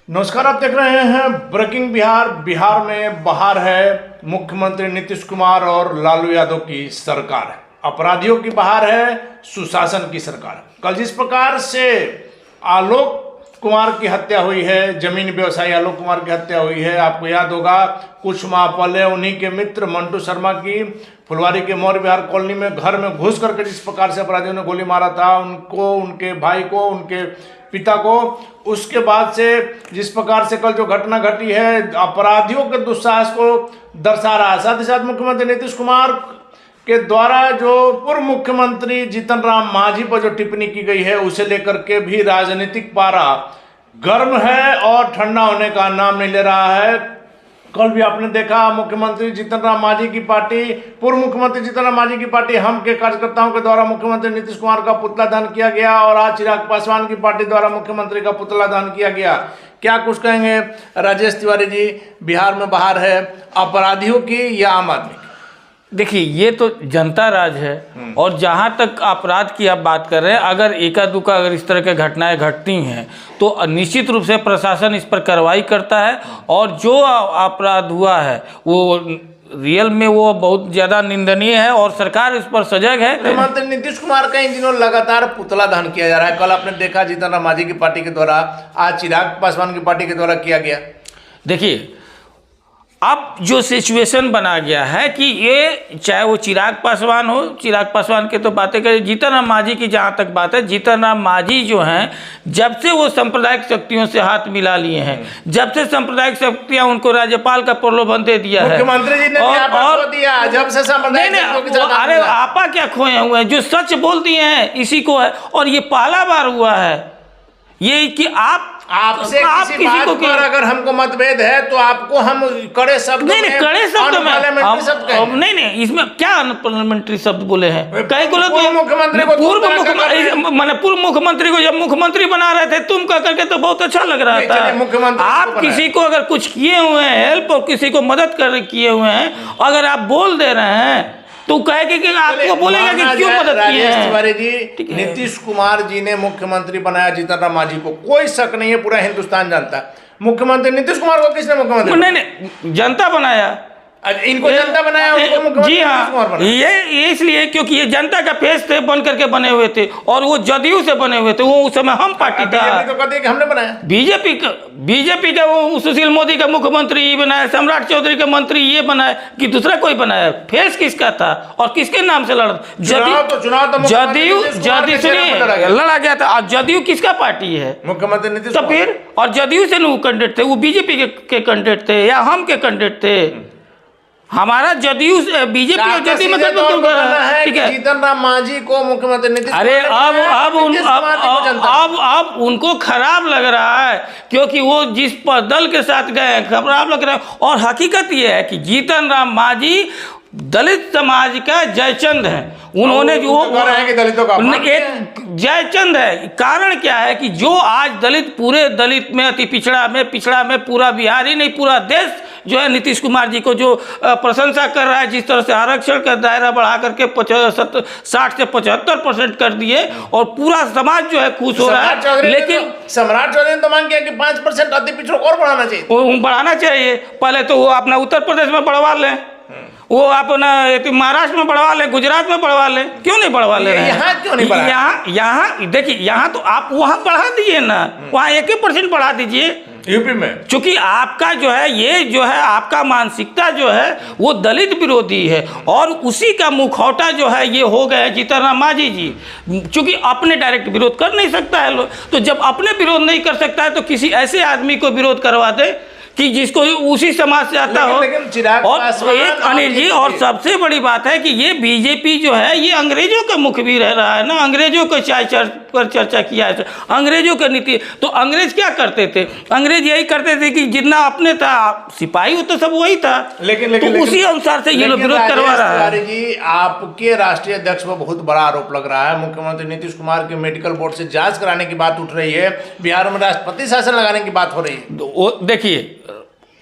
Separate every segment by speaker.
Speaker 1: नमस्कार, आप देख रहे हैं ब्रेकिंग बिहार। बिहार में बहार है मुख्यमंत्री नीतीश कुमार और लालू यादव की सरकार है। अपराधियों की बहार है, सुशासन की सरकार। कल जिस प्रकार से आलोक कुमार की हत्या हुई है, जमीन व्यवसायी आलोक कुमार की हत्या हुई है, आपको याद होगा कुछ माह पहले उन्हीं के मित्र मंटू शर्मा की फुलवारी के मौर्य विहार कॉलोनी में घर में घुस करके जिस प्रकार से अपराधियों ने गोली मारा था उनको, उनके भाई को, उनके पिता को, उसके बाद से जिस प्रकार से कल जो घटना घटी है अपराधियों के दुस्साहस को दर्शा रहा है। साथ ही साथ मुख्यमंत्री नीतीश कुमार के द्वारा जो पूर्व मुख्यमंत्री जीतन राम मांझी पर जो टिप्पणी की गई है उसे लेकर के भी राजनीतिक पारा गर्म है और ठंडा होने का नाम नहीं ले रहा है। कल भी आपने देखा मुख्यमंत्री जीतन राम मांझी की पार्टी, पूर्व मुख्यमंत्री जीतन राम मांझी की पार्टी हम के कार्यकर्ताओं के द्वारा मुख्यमंत्री नीतीश कुमार का पुतला दहन किया गया और आज चिराग पासवान की पार्टी द्वारा मुख्यमंत्री का पुतला दहन किया गया। क्या कुछ कहेंगे राजेश तिवारी जी? बिहार में बहार है अपराधियों की या आम आदमी की?
Speaker 2: देखिए, ये तो जनता राज है और जहाँ तक अपराध की आप बात कर रहे हैं, अगर एका दुका अगर इस तरह की घटनाएं घटती हैं तो निश्चित रूप से प्रशासन इस पर कार्रवाई करता है और जो अपराध हुआ है वो रियल में वो बहुत ज़्यादा निंदनीय है और सरकार इस पर सजग है।
Speaker 1: मुख्यमंत्री नीतीश कुमार का इन दिनों लगातार पुतला दहन किया जा रहा है। कल आपने देखा जीतन राम मांझी की पार्टी के द्वारा, आज चिराग पासवान की पार्टी के द्वारा किया गया।
Speaker 2: देखिए, अब जो सिचुएशन बना गया है कि ये चाहे वो चिराग पासवान हो, चिराग पासवान के तो बातें करें, जीतन राम मांझी की जहाँ तक बात है, जीतन राम मांझी जो हैं जब से वो सांप्रदायिक शक्तियों से हाथ मिला लिए हैं, जब से सांप्रदायिक शक्तियाँ उनको राज्यपाल का प्रलोभन दे दिया है,
Speaker 1: मुख्यमंत्री जी ने और दिया जब से सांप्रदायिक,
Speaker 2: अरे आपा क्या खोए हुए हैं, जो सच बोल दिए हैं इसी को है। और ये पहला बार हुआ है ये कि
Speaker 1: आपसे किसी बात पर अगर हमको मतभेद है तो आपको हम कड़े शब्द
Speaker 2: नहीं कड़े शब्द में नहीं इसमें क्या अनपार्लियामेंट्री शब्द बोले हैं? कहीं को मुख्यमंत्री को पूर्व मुख्यमंत्री को जब मुख्यमंत्री बना रहे थे तुम कह करके तो बहुत अच्छा लग रहा था। आप किसी को अगर कुछ किए हुए हैं हेल्प और किसी को मदद कर किए हुए हैं, अगर आप बोल दे रहे हैं तो कहेगा कि आपको बोलेगा कि क्यों मदद किए हैं।
Speaker 1: तिवारी जी, नीतीश कुमार जी ने मुख्यमंत्री बनाया जीतन राम मांझी को, कोई शक नहीं है, पूरा हिंदुस्तान जानता है। मुख्यमंत्री नीतीश कुमार को किसने मुख्यमंत्री?
Speaker 2: नहीं, जनता बनाया।
Speaker 1: इनको जनता बनाया, उनको मुख्यमंत्री
Speaker 2: जी हाँ, ये इसलिए क्योंकि ये जनता का फेस थे, बन करके बने हुए थे और वो जदयू से बने हुए थे। वो उस समय हम पार्टी था,
Speaker 1: तो कहते हैं कि हमने बनाया।
Speaker 2: बीजेपी का वो सुशील मोदी का मुख्यमंत्री ये बनाया, सम्राट चौधरी का मंत्री ये बनाया कि दूसरा कोई बनाया? फेस किसका था और किसके नाम से लड़ा? जदयू लड़ा गया था। जदयू किसका पार्टी है?
Speaker 1: मुख्यमंत्री नीतीश।
Speaker 2: तो फिर और जदयू से वो कैंडिडेट थे, वो बीजेपी के कैंडिडेट थे या हम के कैंडिडेट थे? हमारा जदयू बीजेपी और जदयू में
Speaker 1: ठीक है, जीतन राम मांझी को मुख्यमंत्री नीतीश।
Speaker 2: अरे अब उनको खराब लग रहा है क्योंकि वो जिस पर दल के साथ गए खराब लग रहा है। और हकीकत ये है कि जीतन राम मांझी दलित समाज का जयचंद है। उन्होंने जो
Speaker 1: दलितों का
Speaker 2: एक जयचंद है। कारण क्या है कि जो आज दलित, पूरे दलित में, अति पिछड़ा में पूरा बिहार ही नहीं पूरा देश जो है नीतीश कुमार जी को जो प्रशंसा कर रहा है, जिस तरह से आरक्षण का दायरा बढ़ा करके 60 से 75% कर दिए और पूरा समाज जो है खुश हो रहा है। लेकिन
Speaker 1: सम्राट चौधरी ने तो मांग किया कि 5% अति पिछड़ों और
Speaker 2: बढ़ाना चाहिए। पहले तो वो अपना उत्तर प्रदेश में बढ़वा लें, वो अपना महाराष्ट्र में बढ़वा ले, गुजरात में बढ़वा ले, क्यों नहीं बढ़वा ले रहे हैं?
Speaker 1: यहाँ क्यों नहीं बढ़ा?
Speaker 2: यहाँ देखिए, यहाँ तो आप वहाँ बढ़ा दिए ना, वहाँ 1% बढ़ा दीजिए
Speaker 1: यूपी में।
Speaker 2: चूंकि आपका जो है ये जो है आपका मानसिकता जो है वो दलित विरोधी है और उसी का मुखौटा जो है ये हो गए जीतन राम मांझी जी। चूंकि अपने डायरेक्ट विरोध कर नहीं सकता है लोग, तो जब अपने विरोध नहीं कर सकता है तो किसी ऐसे आदमी को विरोध करवा दे कि जिसको उसी समाज से आता हो। और एक अनिल जी, और सबसे बड़ी बात है कि ये बीजेपी जो है ये अंग्रेजों का मुख भी रह रहा है ना। अंग्रेजों को पर चर्चा किया है, अंग्रेजों का नीति। तो अंग्रेज क्या करते थे? अंग्रेज यही करते थे कि जितना अपने था सिपाही तो सब वही था, लेकिन उसी अनुसार से ये लोग विरोध करवा रहा है।
Speaker 1: जी, आपके राष्ट्रीय अध्यक्ष पर बहुत बड़ा आरोप लग रहा है। मुख्यमंत्री नीतीश कुमार के मेडिकल बोर्ड से जांच कराने की बात उठ रही है, बिहार में राष्ट्रपति शासन लगाने की बात हो रही है।
Speaker 2: देखिए,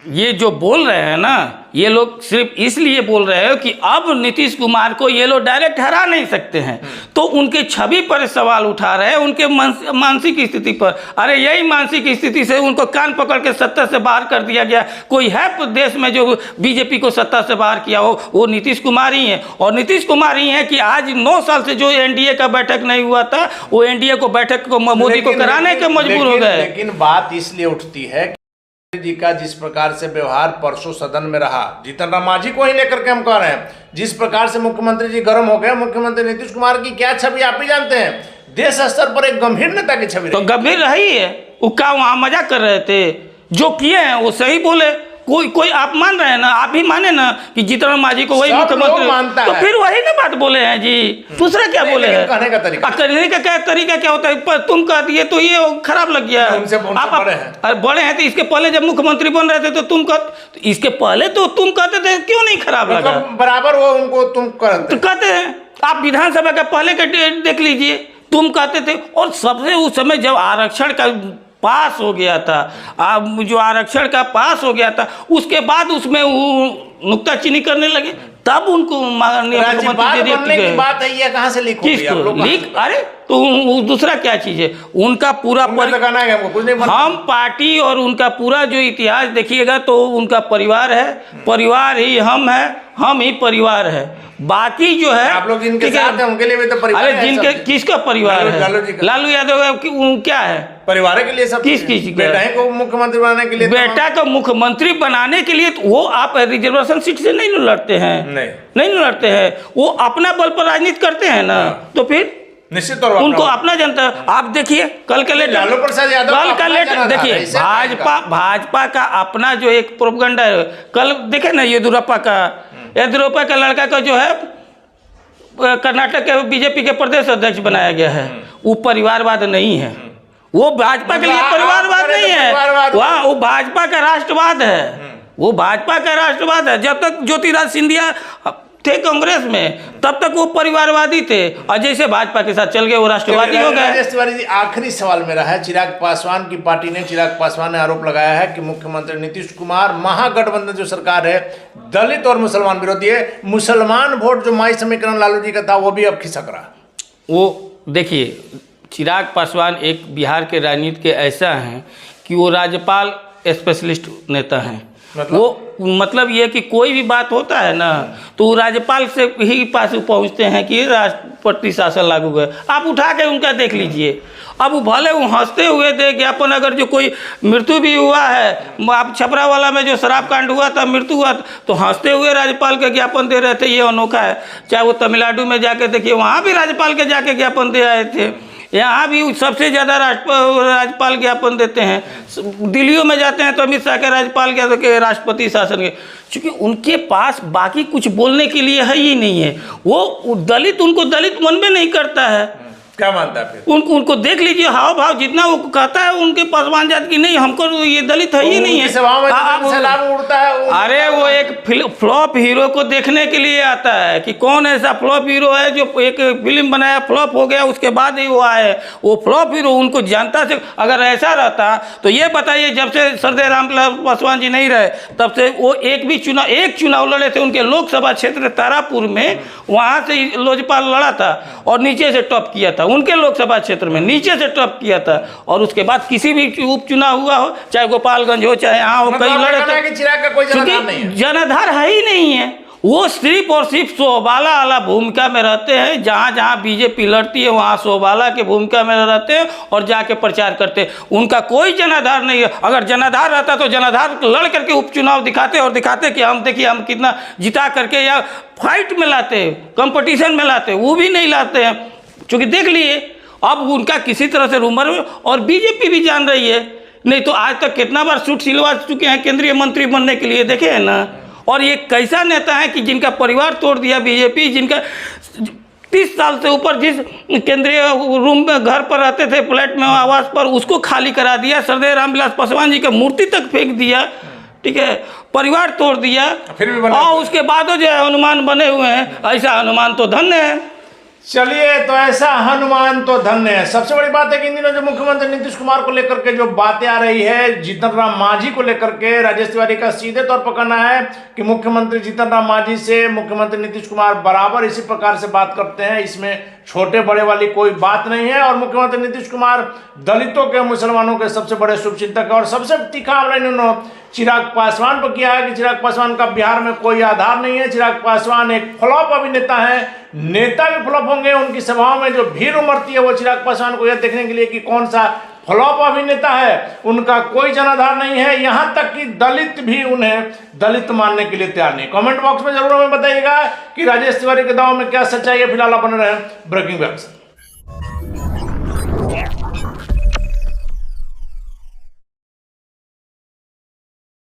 Speaker 2: ये जो बोल रहे हैं ना, ये लोग सिर्फ इसलिए बोल रहे हो कि अब नीतीश कुमार को ये लोग डायरेक्ट हरा नहीं सकते हैं, तो उनके छवि पर सवाल उठा रहे हैं, उनके मानसिक स्थिति पर। अरे यही मानसिक स्थिति से उनको कान पकड़ के सत्ता से बाहर कर दिया गया। कोई है देश में जो बीजेपी को सत्ता से बाहर किया हो? वो नीतीश कुमार ही है। और नीतीश कुमार ही है कि आज 9 साल से जो एनडीए का बैठक नहीं हुआ था, वो एनडीए को बैठक को मोदी को कराने के मजबूर हो गए।
Speaker 1: लेकिन बात इसलिए उठती है जी का जिस प्रकार से व्यवहार परसों सदन में रहा, जीतन राम मांझी को ही लेकर के हम कह रहे हैं, जिस प्रकार से मुख्यमंत्री जी गर्म हो गए, मुख्यमंत्री नीतीश कुमार की क्या छवि आप भी जानते हैं, देश स्तर पर एक गंभीर नेता की छवि।
Speaker 2: तो गंभीर रही है, वो क्या वहां मजाक कर रहे थे? जो किए हैं वो सही बोले। कोई आप मान रहे हैं ना, आप भी माने ना कि जीतन राम मांझी को वही मुख्यमंत्री, तो फिर वही ना बात बोले हैं जी, दूसरा क्या बोले हैं?
Speaker 1: कहने का तरीका
Speaker 2: क्या तरीका क्या होता है? पर तुम कह दिए तो ये खराब लग गया। आप बड़े हैं तो इसके पहले जब मुख्यमंत्री बन रहे थे तो तुम इसके पहले तो तुम कहते थे, क्यों नहीं खराब लगा?
Speaker 1: बराबर वो उनको तुम
Speaker 2: कहते हैं। आप विधानसभा का पहले का देख लीजिए, तुम कहते थे। और सबसे उस समय जब आरक्षण का पास हो गया था, जो आरक्षण का पास हो गया था, उसके बाद उसमें वो नुक्ताचीनी करने लगे, तब उनको माननीय मुख्यमंत्री
Speaker 1: की बात है, ये कहाँ से लीक हो गया?
Speaker 2: लीक? अरे तो दूसरा क्या चीज है? उनका पूरा हम पार्टी और उनका पूरा जो इतिहास देखिएगा तो उनका परिवार है, परिवार ही हम है, हम ही परिवार है। बाकी जो है
Speaker 1: आप लोग जिनके साथ हैं उनके लिए भी तो परिवार है।
Speaker 2: अरे जिनके किसका परिवार है? लालू यादव क्या है?
Speaker 1: परिवार के लिए सब
Speaker 2: किस
Speaker 1: बेटा को मुख्यमंत्री बनाने के लिए,
Speaker 2: बेटा को मुख्यमंत्री बनाने के लिए वो आप रिजर्वेशन सीट से नहीं लड़ते हैं, नहीं लड़ते हैं, वो अपना बल पर राजनीति करते हैं ना। तो फिर
Speaker 1: निश्चित तौर पर
Speaker 2: उनको अपना जनता। आप देखिए कल का लेटर,
Speaker 1: लालू प्रसाद यादव
Speaker 2: कल का लेटर देखिए, भाजपा का अपना जो एक प्रोपगंडा है, कल देखे ना येदियुरप्पा का लड़का का जो है कर्नाटक के बीजेपी के प्रदेश अध्यक्ष बनाया गया है। वो परिवारवाद नहीं है, वो भाजपा के लिए परिवारवाद नहीं है, वहाँ वो भाजपा का राष्ट्रवाद है, वो भाजपा का राष्ट्रवाद है। जब तक ज्योतिरादित्य सिंधिया थे कांग्रेस में तब तक वो परिवारवादी थे, और जैसे भाजपा के साथ चल गए वो राष्ट्रवादी हो गए।
Speaker 1: राजेश तिवारी जी, आखिरी सवाल मेरा है, चिराग पासवान की पार्टी ने, चिराग पासवान ने आरोप लगाया है कि मुख्यमंत्री नीतीश कुमार, महागठबंधन जो सरकार है दलित और मुसलमान विरोधी है, मुसलमान वोट जो माई समीकरण लालू जी का था वो भी अब खिसक रहा।
Speaker 2: वो देखिए, चिराग पासवान एक बिहार के राजनीति के ऐसा हैं कि वो राज्यपाल स्पेशलिस्ट नेता हैं। वो मतलब ये कि कोई भी बात होता है ना तो राज्यपाल से ही पास पहुंचते हैं कि राष्ट्रपति शासन लागू है। आप उठा के उनका देख लीजिए, अब वो भले वो हंसते हुए दे ज्ञापन, अगर जो कोई मृत्यु भी हुआ है, आप छपरा वाला में जो शराब कांड हुआ था, मृत्यु हुआ तो हंसते हुए राज्यपाल के ज्ञापन दे रहे थे, ये अनोखा है। चाहे वो तमिलनाडु में जाके देखिए, वहाँ भी राज्यपाल के जाके ज्ञापन दे आए थे, यहाँ भी सबसे ज़्यादा राज्यपाल ज्ञापन देते हैं। दिल्लियों में जाते हैं तो अमित शाह के राज्यपाल के राष्ट्रपति शासन के, क्योंकि उनके पास बाकी कुछ बोलने के लिए है ही नहीं है। वो दलित, उनको दलित मन में नहीं करता है।
Speaker 1: क्या मानता है फिर?
Speaker 2: उनको देख लीजिए हाव भाव, जितना वो कहता है उनके पासवान जात की नहीं, हमको ये दलित है ही नहीं है।
Speaker 1: उड़ता है।
Speaker 2: अरे वो एक फ्लॉप हीरो को देखने के लिए आता है कि कौन ऐसा फ्लॉप हीरो है जो एक फिल्म बनाया, फ्लॉप हो गया, उसके बाद ही वो आए। वो फ्लॉप हीरो उनको जनता से अगर ऐसा रहता तो ये बताइए, जब से सरदेव रामविलास पासवान जी नहीं रहे तब से वो एक चुनाव लड़े थे उनके लोकसभा क्षेत्र तारापुर में, वहाँ से लोजपा लड़ा था और नीचे से टॉप किया था, उनके लोकसभा क्षेत्र में नीचे से टॉप किया था। और उसके बाद किसी भी उपचुनाव हुआ हो, चाहे गोपालगंज हो चाहे यहाँ हो, कई लड़े थे, जनाधार है ही नहीं है। वो सिर्फ और सिर्फ शोभाला वाला भूमिका में रहते हैं, जहाँ जहाँ बीजेपी लड़ती है वहाँ शोभाला के भूमिका में रहते हैं और जाके प्रचार करते हैं। उनका कोई जनाधार नहीं है। अगर जनाधार रहता तो जनाधार लड़ करके उपचुनाव दिखाते और दिखाते कि हम देखिए हम कितना जिता करके या फाइट में लाते, कंपटीशन में लाते, वो भी नहीं लाते हैं। क्योंकि देख लिए अब उनका किसी तरह से रूमर, और बीजेपी भी जान रही है, नहीं तो आज तक कितना बार सूट सिलवा चुके हैं केंद्रीय मंत्री बनने के लिए, देखे हैं ना। और ये कैसा नेता है कि जिनका परिवार तोड़ दिया बीजेपी, जिनका 30 साल से ऊपर जिस केंद्रीय रूम में घर पर रहते थे, फ्लैट में, आवास पर, उसको खाली करा दिया, सरदेव रामविलास पासवान जी का मूर्ति तक फेंक दिया, ठीक है, परिवार तोड़ दिया, फिर भी और उसके बाद जो है हनुमान बने हुए हैं। ऐसा हनुमान तो धन्य है।
Speaker 1: चलिए, तो ऐसा हनुमान तो धन्य है। सबसे बड़ी बात है कि इन दिनों जो मुख्यमंत्री नीतीश कुमार को लेकर के जो बातें आ रही है, जीतन राम मांझी को लेकर के, राजेश तिवारी का सीधे तौर पर कहना है कि मुख्यमंत्री जीतन राम मांझी से मुख्यमंत्री नीतीश कुमार बराबर इसी प्रकार से बात करते हैं, इसमें छोटे बड़े वाली कोई बात नहीं है। और मुख्यमंत्री नीतीश कुमार दलितों के, मुसलमानों के सबसे बड़े शुभचिंतक है। और सबसे तीखा हमला इन्होंने चिराग पासवान पर किया है कि चिराग पासवान का बिहार में कोई आधार नहीं है। चिराग पासवान एक फ्लॉप अभिनेता है, नेता भी फ्लॉप होंगे। उनकी सभाओं में जो भीड़ उमड़ती है वो चिराग पासवान को यह देखने के लिए कि कौन सा फ्लॉप अभिनेता है, उनका कोई जनाधार नहीं है। यहां तक कि दलित भी उन्हें दलित मानने के लिए तैयार नहीं। कमेंट बॉक्स में जरूर हमें बताइएगा कि राजेश तिवारी के दावों में क्या सच्चाई है। फिलहाल आप बने रहे ब्रेकिंग वेब से।